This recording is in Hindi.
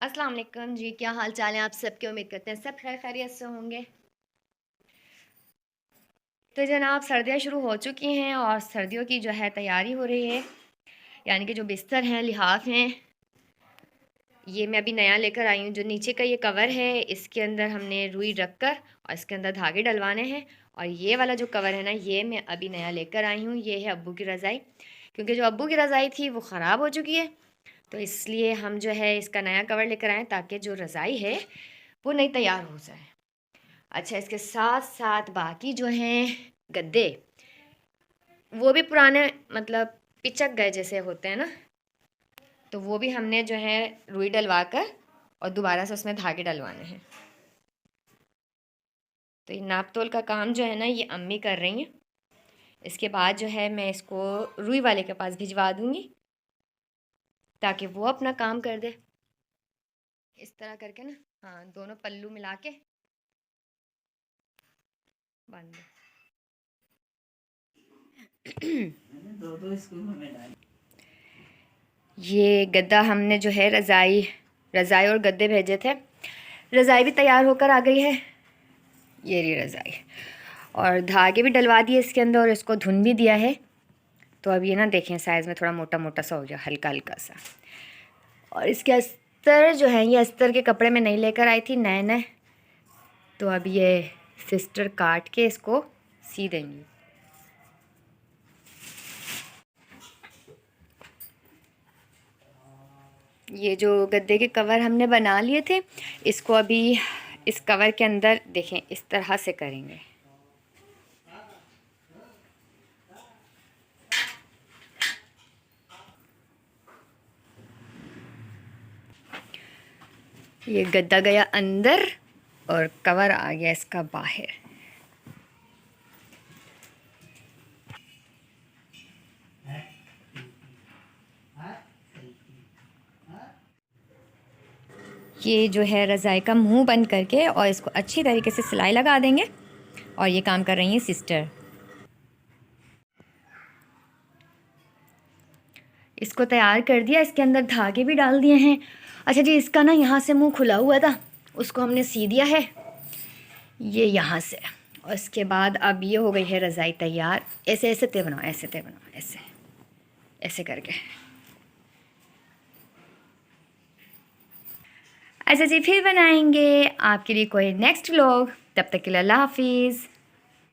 अस्सलाम वालेकुम जी, क्या हाल चाल है आप सबके। उम्मीद करते हैं सब खैर खैरियत से होंगे। तो जनाब सर्दियाँ शुरू हो चुकी हैं और सर्दियों की जो है तैयारी हो रही है। यानी कि जो बिस्तर हैं, लिहाफ हैं, ये मैं अभी नया लेकर आई हूँ। जो नीचे का ये कवर है, इसके अंदर हमने रुई रख कर और इसके अंदर धागे डलवाने हैं। और ये वाला जो कवर है ना, ये मैं अभी नया लेकर आई हूँ। ये है अब्बू की रज़ाई, क्योंकि जो अब्बू की रज़ाई थी वो ख़राब हो चुकी है। तो इसलिए हम जो है इसका नया कवर लेकर आए, ताकि जो रज़ाई है वो नई तैयार हो जाए। अच्छा, इसके साथ साथ बाकी जो हैं गद्दे, वो भी पुराने, मतलब पिचक गए जैसे होते हैं ना, तो वो भी हमने जो है रुई डलवा कर और दोबारा से उसमें धागे डलवाने हैं। तो ये नाप तोल का काम जो है ना, ये अम्मी कर रही हैं। इसके बाद जो है मैं इसको रुई वाले के पास भिजवा दूँगी, ताकि वो अपना काम कर दे। इस तरह करके ना, हाँ, दोनों पल्लू मिला के बांध दो। दो दो स्कूलों में डाल। ये गद्दा हमने जो है रज़ाई और गद्दे भेजे थे। रज़ाई भी तैयार होकर आ गई है, ये रही रज़ाई। और धागे भी डलवा दिए इसके अंदर और इसको धुन भी दिया है। तो अब ये ना देखें, साइज़ में थोड़ा मोटा मोटा सा हो गया, हल्का हल्का सा। और इसके अस्तर जो है, ये अस्तर के कपड़े में नहीं लेकर आई थी, नए नए। तो अब ये सिस्टर काट के इसको सी देंगी। ये जो गद्दे के कवर हमने बना लिए थे, इसको अभी इस कवर के अंदर देखें इस तरह से करेंगे। ये गद्दा गया अंदर और कवर आ गया इसका बाहर। ये जो है रज़ाई का मुंह बंद करके और इसको अच्छी तरीके से सिलाई लगा देंगे। और ये काम कर रही हैं सिस्टर। इसको तैयार कर दिया, इसके अंदर धागे भी डाल दिए हैं। अच्छा जी, इसका ना यहाँ से मुंह खुला हुआ था, उसको हमने सी दिया है ये यहाँ से। और इसके बाद अब ये हो गई है रज़ाई तैयार। ऐसे ऐसे ते बनाओ, ऐसे ते बनाओ, ऐसे ऐसे करके। अच्छा जी, फिर बनाएंगे आपके लिए कोई नेक्स्ट व्लॉग। तब तक के लिए अल्लाह हाफिज़।